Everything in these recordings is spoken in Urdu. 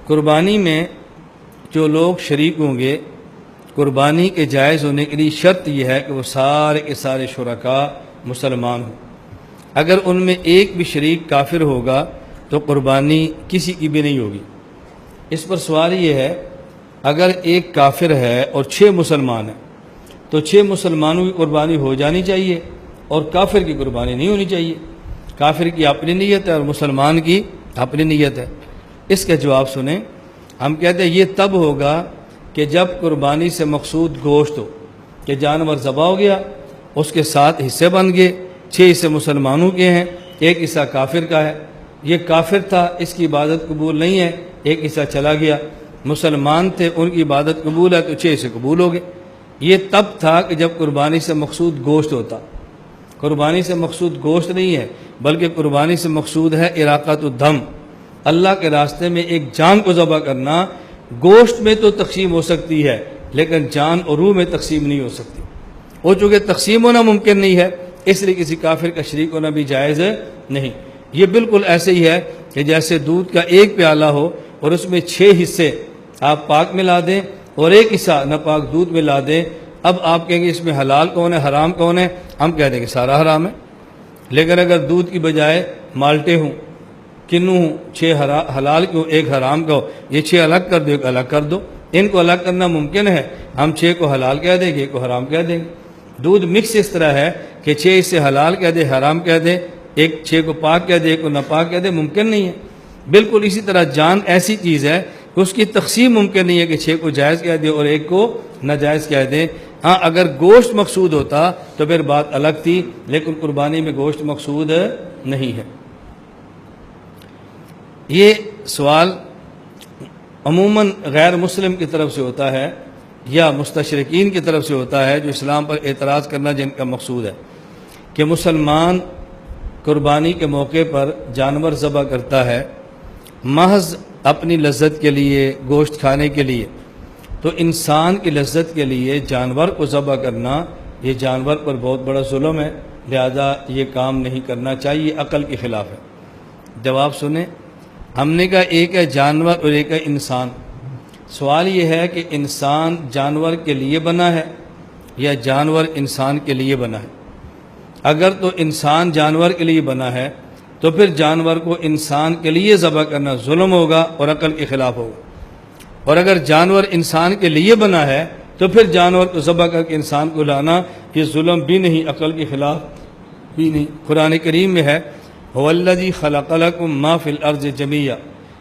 قربانی میں جو لوگ شریک ہوں گے، قربانی کے جائز ہونے کے لیے شرط یہ ہے کہ وہ سارے کے سارے شرکاء مسلمان ہوں۔ اگر ان میں ایک بھی شریک کافر ہوگا تو قربانی کسی کی بھی نہیں ہوگی۔ اس پر سوال یہ ہے، اگر ایک کافر ہے اور 6 مسلمان ہیں تو 6 مسلمانوں کی قربانی ہو جانی چاہیے اور کافر کی قربانی نہیں ہونی چاہیے۔ کافر کی اپنی نیت ہے اور مسلمان کی اپنی نیت ہے۔ اس کا جواب سنیں، ہم کہتے ہیں یہ تب ہوگا کہ جب قربانی سے مقصود گوشت ہو، کہ جانور ذبح ہو گیا، اس کے 7 حصے بن گئے، 6 حصے مسلمانوں کے ہیں، 1 حصہ کافر کا ہے۔ یہ کافر تھا، اس کی عبادت قبول نہیں ہے، 1 حصہ چلا گیا۔ مسلمان تھے، ان کی عبادت قبول ہے تو 6 حصے قبول ہو گئے۔ یہ تب تھا کہ جب قربانی سے مقصود گوشت ہوتا۔ قربانی سے مقصود گوشت نہیں ہے، بلکہ قربانی سے مقصود ہے اراقۃ الدم، اللہ کے راستے میں ایک جان کو ذبح کرنا۔ گوشت میں تو تقسیم ہو سکتی ہے لیکن جان اور روح میں تقسیم نہیں ہو سکتی۔ وہ چونکہ تقسیم ہونا ممکن نہیں ہے، اس لیے کسی کافر کا شریک ہونا بھی جائز نہیں۔ یہ بالکل ایسے ہی ہے کہ جیسے دودھ کا 1 پیالہ ہو اور اس میں 6 حصے آپ پاک ملا دیں اور 1 حصہ ناپاک دودھ ملا دیں، اب آپ کہیں گے اس میں حلال کون ہے حرام کون ہے؟ ہم کہہ دیں کہ سارا حرام ہے۔ لیکن اگر دودھ کی بجائے مالٹے ہوں، کنو ہوں، 6 حلال کیوں 1 حرام کا ہو، یہ 6 الگ کر دو، 1 الگ کر دو۔ ان کو الگ کرنا ممکن ہے، ہم 6 کو حلال کہہ دیں گے، 1 کو حرام کہہ دیں گے۔ دودھ مکس اس طرح ہے کہ 6 اسے حلال کہہ دے، حرام کہہ دے، 6 کو پاک کہہ دے، 1 کو ناپاک کہہ دے، ممکن نہیں ہے۔ بالکل اسی طرح جان ایسی چیز ہے کہ اس کی تقسیم ممکن نہیں ہے کہ 6 کو جائز کہہ دے اور 1 کو ناجائز کہہ دے۔ ہاں اگر گوشت مقصود ہوتا تو پھر بات الگ تھی، لیکن قربانی میں گوشت مقصود نہیں ہے۔ یہ سوال عموماً غیر مسلم کی طرف سے ہوتا ہے یا مستشرقین کی طرف سے ہوتا ہے، جو اسلام پر اعتراض کرنا جن کا مقصود ہے کہ مسلمان قربانی کے موقع پر جانور ذبح کرتا ہے محض اپنی لذت کے لیے، گوشت کھانے کے لیے، تو انسان کی لذت کے لیے جانور کو ذبح کرنا یہ جانور پر بہت بڑا ظلم ہے، لہذا یہ کام نہیں کرنا چاہیے، عقل کے خلاف ہے۔ جواب سنیں، ہم نے کہا ایک ہے جانور اور ایک ہے انسان۔ سوال یہ ہے کہ انسان جانور کے لیے بنا ہے یا جانور انسان کے لیے بنا ہے؟ اگر تو انسان جانور کے لیے بنا ہے تو پھر جانور کو انسان کے لیے ذبح کرنا ظلم ہوگا اور عقل کے خلاف ہوگا، اور اگر جانور انسان کے لیے بنا ہے تو پھر جانور کو ذبح کر کے انسان کو لانا یہ ظلم بھی نہیں، عقل کے خلاف بھی نہیں۔ قرآن کریم میں ہے هو الذی خلق لکم ما فی الارض جمیعا،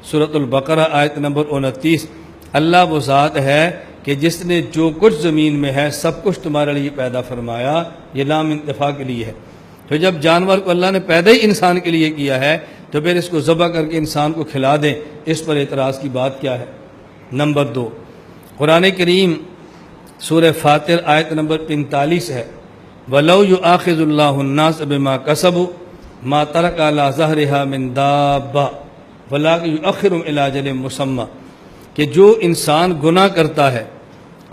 سورۃ البقرہ آیت نمبر 29۔ اللہ وہ ذات ہے کہ جس نے جو کچھ زمین میں ہے سب کچھ تمہارے لیے پیدا فرمایا، یہ لام انتفاع کے لیے ہے۔ تو جب جانور کو اللہ نے پیدا ہی انسان کے لیے کیا ہے تو پھر اس کو ذبح کر کے انسان کو کھلا دیں، اس پر اعتراض کی بات کیا ہے؟ نمبر 2، قرآن کریم سورہ فاطر آیت نمبر 45 ہے وَلَوْ يُؤَاخِذُ اللَّهُ النَّاسَ بِمَا كَسَبُوا مَا تَرَكَ عَلَىٰ ظَهْرِهَا مِن دَابَّةٍ وَلَٰكِن يُؤَخِّرُهُمْ إِلَىٰ أَجَلٍ مُّسَمًّى، کہ جو انسان گناہ کرتا ہے،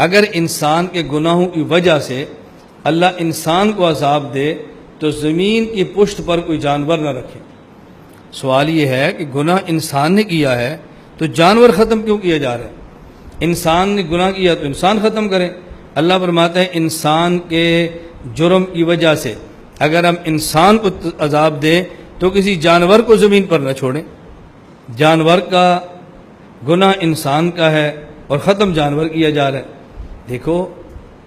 اگر انسان کے گناہوں کی وجہ سے اللہ انسان کو عذاب دے تو زمین کی پشت پر کوئی جانور نہ رکھے۔ سوال یہ ہے کہ گناہ انسان نے کیا ہے تو جانور ختم کیوں کیا جا رہا ہے؟ انسان نے گناہ کیا تو انسان ختم کریں۔ اللہ فرماتا ہے انسان کے جرم کی وجہ سے اگر ہم انسان کو عذاب دیں تو کسی جانور کو زمین پر نہ چھوڑیں۔ جانور کا گناہ انسان کا ہے اور ختم جانور کیا جا رہا ہے۔ دیکھو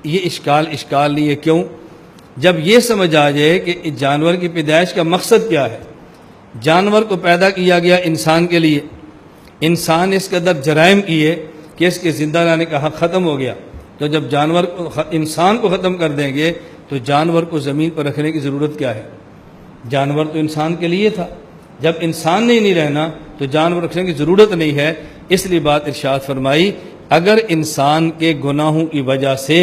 یہ اشکال نہیں ہے، کیوں؟ جب یہ سمجھ آ جائے کہ جانور کی پیدائش کا مقصد کیا ہے، جانور کو پیدا کیا گیا انسان کے لیے، انسان اس قدر جرائم کیے کہ اس کے زندہ رہنے کا حق ختم ہو گیا، تو جب جانور کو انسان کو ختم کر دیں گے تو جانور کو زمین پر رکھنے کی ضرورت کیا ہے؟ جانور تو انسان کے لیے تھا، جب انسان نے نہیں رہنا تو جانور رکھنے کی ضرورت نہیں ہے۔ اس لیے بات ارشاد فرمائی اگر انسان کے گناہوں کی وجہ سے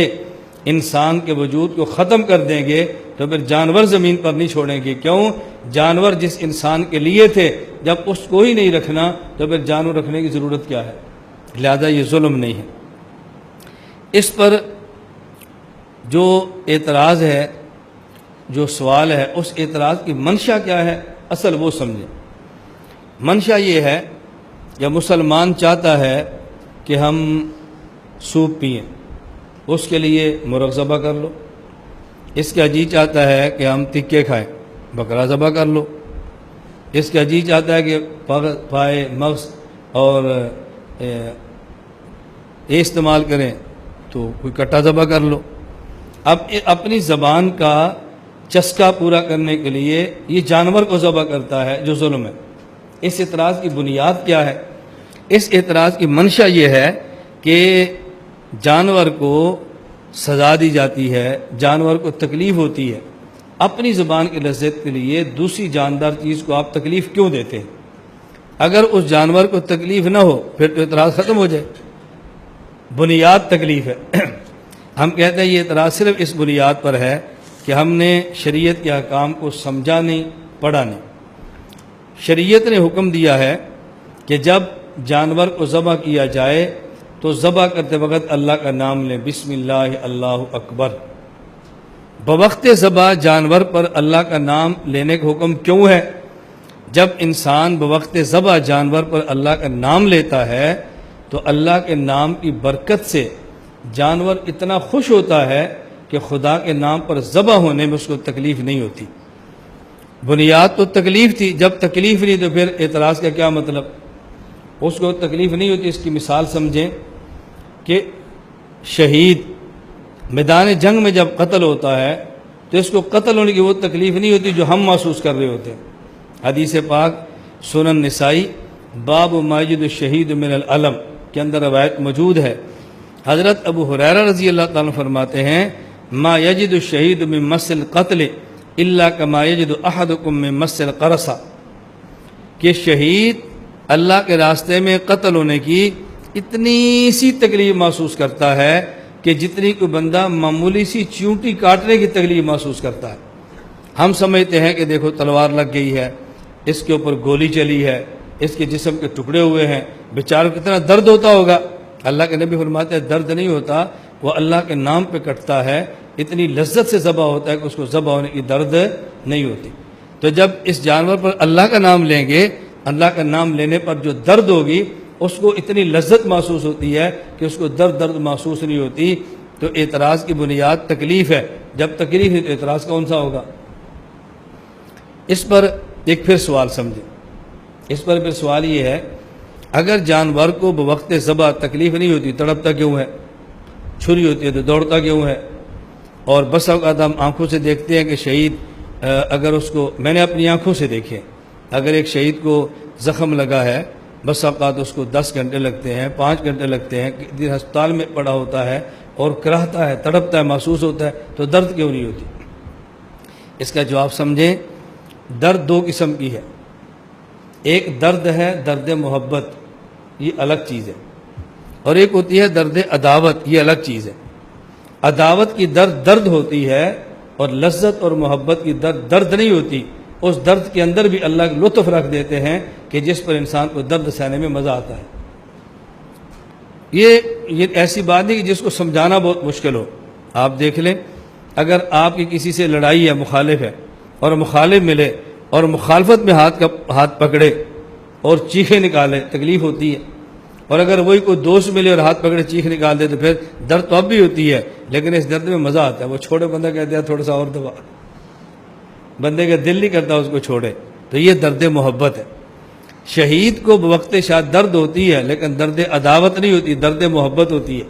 انسان کے وجود کو ختم کر دیں گے تو پھر جانور زمین پر نہیں چھوڑیں گے۔ کیوں؟ جانور جس انسان کے لیے تھے، جب اس کو ہی نہیں رکھنا تو پھر جانور رکھنے کی ضرورت کیا ہے؟ لہذا یہ ظلم نہیں ہے۔ اس پر جو اعتراض ہے، جو سوال ہے، اس اعتراض کی منشا کیا ہے، اصل وہ سمجھیں۔ منشا یہ ہے یا مسلمان چاہتا ہے کہ ہم سوپ پئیں، اس کے لیے مرغ ذبح کر لو۔ اس کا جی چاہتا ہے کہ ہم تکے کھائیں، بکرا ذبح کر لو۔ اس کا جی چاہتا ہے کہ پائے مغز اور یہ استعمال کریں تو کوئی کٹا ذبح کر لو۔ اب اپنی زبان کا چسکا پورا کرنے کے لیے یہ جانور کو ذبح کرتا ہے جو ظلم ہے۔ اس اعتراض کی بنیاد کیا ہے؟ اس اعتراض کی منشا یہ ہے کہ جانور کو سزا دی جاتی ہے، جانور کو تکلیف ہوتی ہے، اپنی زبان کی لذت کے لیے دوسری جاندار چیز کو آپ تکلیف کیوں دیتے ہیں؟ اگر اس جانور کو تکلیف نہ ہو پھر تو اعتراض ختم ہو جائے۔ بنیاد تکلیف ہے۔ ہم کہتے ہیں یہ اعتراض صرف اس بنیاد پر ہے کہ ہم نے شریعت کے احکام کو سمجھا نہیں، پڑھا نہیں۔ شریعت نے حکم دیا ہے کہ جب جانور کو ذبح کیا جائے تو ذبح کرتے وقت اللہ کا نام لیں، بسم اللہ اللہ اکبر۔ بوقت ذبح جانور پر اللہ کا نام لینے کا حکم کیوں ہے؟ جب انسان بوقت ذبح جانور پر اللہ کا نام لیتا ہے تو اللہ کے نام کی برکت سے جانور اتنا خوش ہوتا ہے کہ خدا کے نام پر ذبح ہونے میں اس کو تکلیف نہیں ہوتی۔ بنیاد تو تکلیف تھی، جب تکلیف نہیں تو پھر اعتراض کا کیا مطلب؟ اس کو تکلیف نہیں ہوتی۔ اس کی مثال سمجھیں کہ شہید میدان جنگ میں جب قتل ہوتا ہے تو اس کو قتل ہونے کی وہ تکلیف نہیں ہوتی جو ہم محسوس کر رہے ہوتے ہیں۔ حدیث پاک سنن نسائی باب ما یجد الشہید من العلم کے اندر روایت موجود ہے۔ حضرت ابو ہریرہ رضی اللہ تعالیٰ عنہ فرماتے ہیں ما یجد الشہید من مس القتل الا کما یجد احدکم من مس القرصہ، کہ شہید اللہ کے راستے میں قتل ہونے کی اتنی سی تکلیف محسوس کرتا ہے کہ جتنی کوئی بندہ معمولی سی چیونٹی کاٹنے کی تکلیف محسوس کرتا ہے۔ ہم سمجھتے ہیں کہ دیکھو تلوار لگ گئی ہے، اس کے اوپر گولی چلی ہے، اس کے جسم کے ٹکڑے ہوئے ہیں، بیچاروں کو کتنا درد ہوتا ہوگا۔ اللہ کے نبی فرماتے ہیں درد نہیں ہوتا، وہ اللہ کے نام پہ کٹتا ہے، اتنی لذت سے ذبح ہوتا ہے کہ اس کو ذبح ہونے کی درد نہیں ہوتی۔ تو جب اس جانور پر اللہ کا نام لیں گے، اللہ کا نام لینے پر جو درد ہوگی اس کو اتنی لذت محسوس ہوتی ہے کہ اس کو درد محسوس نہیں ہوتی۔ تو اعتراض کی بنیاد تکلیف ہے، جب تکلیف ہے تو اعتراض کون سا ہوگا؟ اس پر ایک پھر سوال سمجھیں۔ اس پر پھر سوال یہ ہے اگر جانور کو بوقت ذبح تکلیف نہیں ہوتی تڑپتا کیوں ہے؟ چھری ہوتی ہے تو دوڑتا کیوں ہے؟ اور بس اوقات ہم آنکھوں سے دیکھتے ہیں کہ شہید اگر اس کو، میں نے اپنی آنکھوں سے دیکھے، اگر ایک شہید کو زخم لگا ہے بس اوقات اس کو 10 گھنٹے لگتے ہیں، 5 گھنٹے لگتے ہیں، ہسپتال میں پڑا ہوتا ہے اور کراہتا ہے، تڑپتا ہے، محسوس ہوتا ہے، تو درد کیوں نہیں ہوتی؟ اس کا جواب سمجھیں، درد دو قسم کی ہے۔ ایک درد ہے درد محبت، یہ الگ چیز ہے، اور ایک ہوتی ہے درد عداوت، یہ الگ چیز ہے۔ عداوت کی درد ہوتی ہے اور لذت اور محبت کی درد نہیں ہوتی۔ اس درد کے اندر بھی اللہ کا لطف رکھ دیتے ہیں کہ جس پر انسان کو درد سہنے میں مزہ آتا ہے۔ یہ ایسی بات نہیں کہ جس کو سمجھانا بہت مشکل ہو۔ آپ دیکھ لیں، اگر آپ کی کسی سے لڑائی ہے، مخالف ہے، اور مخالف ملے اور مخالفت میں ہاتھ پکڑے اور چیخیں نکالے، تکلیف ہوتی ہے۔ اور اگر وہی کوئی دوست ملے اور ہاتھ پکڑے چیخ نکال دے تو پھر درد تو اب بھی ہوتی ہے، لیکن اس درد میں مزہ آتا ہے۔ وہ چھوڑے بندہ کہتے ہیں تھوڑا سا اور دبا، بندے کا دل نہیں کرتا اس کو چھوڑے، تو یہ درد محبت ہے۔ شہید کو بوقت شاد درد ہوتی ہے لیکن درد عداوت نہیں ہوتی، درد محبت ہوتی ہے۔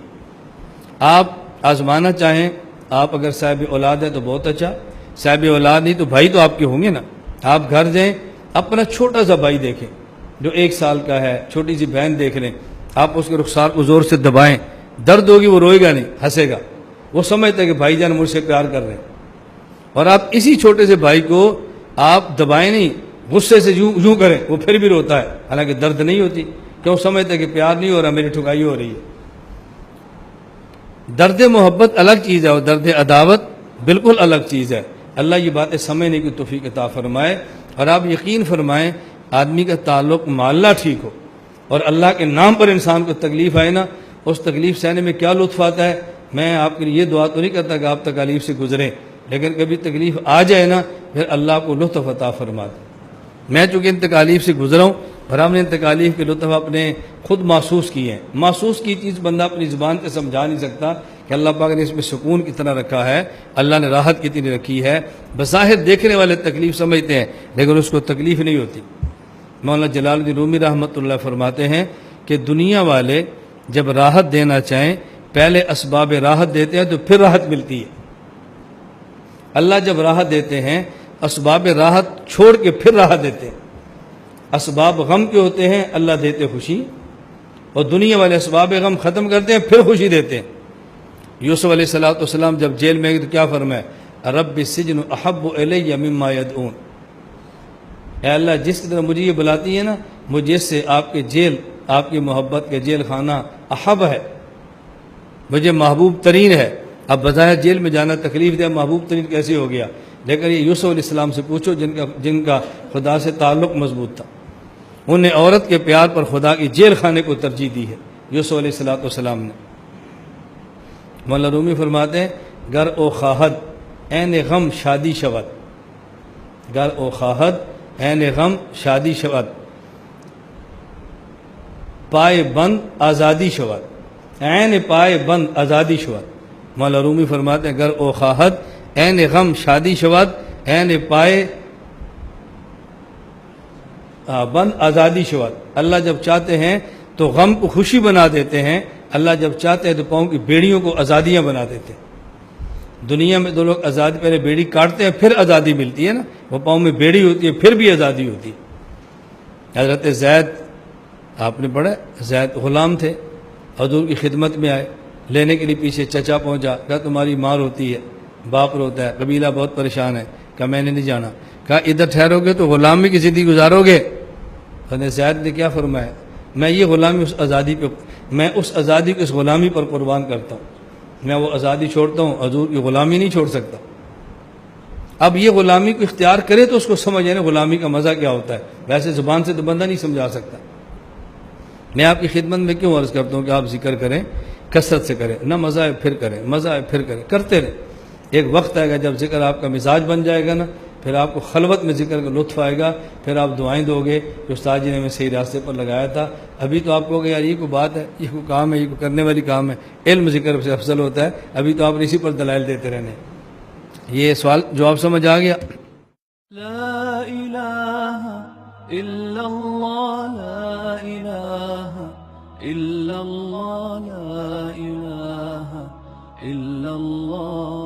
آپ آزمانا چاہیں، آپ اگر صاحب اولاد ہے تو بہت اچھا، صاحب اولاد نہیں تو بھائی تو آپ کے ہوں گے نا۔ آپ گھر جائیں، اپنا چھوٹا سا بھائی دیکھیں جو 1 سال کا ہے، چھوٹی سی بہن دیکھ لیں، آپ اس کے رخسار کو زور سے دبائیں، درد ہوگی، وہ روئے گا نہیں، ہنسے گا، وہ سمجھتا ہے کہ بھائی جان مجھ سے پیار کر رہے ہیں۔ اور آپ اسی چھوٹے سے بھائی کو آپ دبائیں نہیں، غصے سے یوں کریں، وہ پھر بھی روتا ہے، حالانکہ درد نہیں ہوتی، کیوں؟ سمجھتا ہے کہ پیار نہیں ہو رہا، میری ٹھکائی ہو رہی ہے۔ درد محبت الگ چیز ہے اور درد عداوت بالکل الگ چیز ہے۔ اللہ یہ باتیں سمجھنے کی توفیق عطا فرمائے۔ اور آپ یقین فرمائیں، آدمی کا تعلق مع اللہ ٹھیک ہو اور اللہ کے نام پر انسان کو تکلیف آئے نا، اس تکلیف سہنے میں کیا لطف آتا ہے۔ میں آپ کے لیے یہ دعا تو نہیں کرتا کہ آپ تکالیف سے گزریں، لیکن کبھی تکلیف آ جائے نا، پھر اللہ کو لطف عطا فرماتا۔ میں چونکہ ان تکالیف سے گزرا ہوں اور ہم نے ان تکالیف کے لطف اپنے خود محسوس کیے ہیں. محسوس کی چیز بندہ اپنی زبان سے سمجھا نہیں سکتا کہ اللہ پاک نے اس میں سکون کتنا رکھا ہے، اللہ نے راحت کتنی رکھی ہے. بظاہر دیکھنے والے تکلیف سمجھتے ہیں لیکن اس کو تکلیف نہیں ہوتی. مولانا جلال الدین رومی رحمۃ اللہ فرماتے ہیں کہ دنیا والے جب راحت دینا چاہیں پہلے اسباب راحت دیتے ہیں تو پھر راحت ملتی ہے. اللہ جب راحت دیتے ہیں اسباب راحت چھوڑ کے پھر راحت دیتے ہیں. اسباب غم کے ہوتے ہیں، اللہ دیتے خوشی، اور دنیا والے اسباب غم ختم کرتے ہیں پھر خوشی دیتے ہیں. یوسف علیہ السلام جب جیل میں گئے تو کیا فرمایا؟ رب السجن احب الی مما یدعون. اے اللہ جس کی طرح مجھے یہ بلاتی ہے نا، مجھے اس سے آپ کے جیل، آپ کی محبت کے جیل خانہ احب ہے، مجھے محبوب ترین ہے. اب بظاہر جیل میں جانا تکلیف دے، محبوب ترین کیسے ہو گیا؟ لیکن یہ یوسف علیہ السلام سے پوچھو جن کا خدا سے تعلق مضبوط تھا، انہیں عورت کے پیار پر خدا کی جیل خانے کو ترجیح دی ہے یوسف علیہ السلام نے. مولانا رومی فرماتے ہیں گر او خواہد عین غم شادی شود، گر او خواہد عین غم شادی شود، پائے بند آزادی شود، عین پائے بند آزادی شود. مولانا رومی فرماتے ہیں گر او خواہد عین غم شادی شود، عین پائے بند آزادی شود. اللہ جب چاہتے ہیں تو غم کو خوشی بنا دیتے ہیں، اللہ جب چاہتے ہیں تو پاؤں کی بیڑیوں کو آزادیاں بنا دیتے ہیں. دنیا میں دو لوگ آزادی، پہلے بیڑی کاٹتے ہیں پھر آزادی ملتی ہے نا، وہ پاؤں میں بیڑی ہوتی ہے پھر بھی آزادی ہوتی ہے. حضرت زید، آپ نے پڑھا، زید غلام تھے، حضور کی خدمت میں آئے، لینے کے لیے پیچھے چچا پہنچا، کہا تمہاری ماں روتی ہے، باپ روتا ہے، قبیلہ بہت پریشان ہے. کہا میں نے نہیں جانا. کہا ادھر ٹھہرو گے تو غلامی کی زندگی گزارو گے. حضرت زید نے کیا فرمایا؟ میں یہ غلامی اس آزادی پہ، میں اس آزادی کو اس غلامی پر قربان کرتا ہوں. میں وہ آزادی چھوڑتا ہوں، حضور کی غلامی نہیں چھوڑ سکتا. اب یہ غلامی کو اختیار کرے تو اس کو سمجھے نا غلامی کا مزہ کیا ہوتا ہے. ویسے زبان سے تو بندہ نہیں سمجھا سکتا. میں آپ کی خدمت میں کیوں عرض کرتا ہوں کہ آپ ذکر کریں، کثرت سے کریں، نہ مزہ ہے پھر کریں، مزہ ہے پھر کریں، کرتے رہیں. ایک وقت آئے گا جب ذکر آپ کا مزاج بن جائے گا نا، پھر آپ کو خلوت میں ذکر کا لطف آئے گا، پھر آپ دعائیں دو گے کہ استاد جی نے ہمیں صحیح راستے پر لگایا تھا. ابھی تو آپ کو یار یہ کوئی بات ہے، یہ کوئی کام ہے، یہ کوئی کرنے والی کام ہے، علم ذکر سے افضل ہوتا ہے. ابھی تو آپ نے اسی پر دلائل دیتے رہنے. یہ سوال جواب سمجھ آ گیا؟ لا الہ الا اللہ، لا الہ الا اللہ، لا الہ الا اللہ.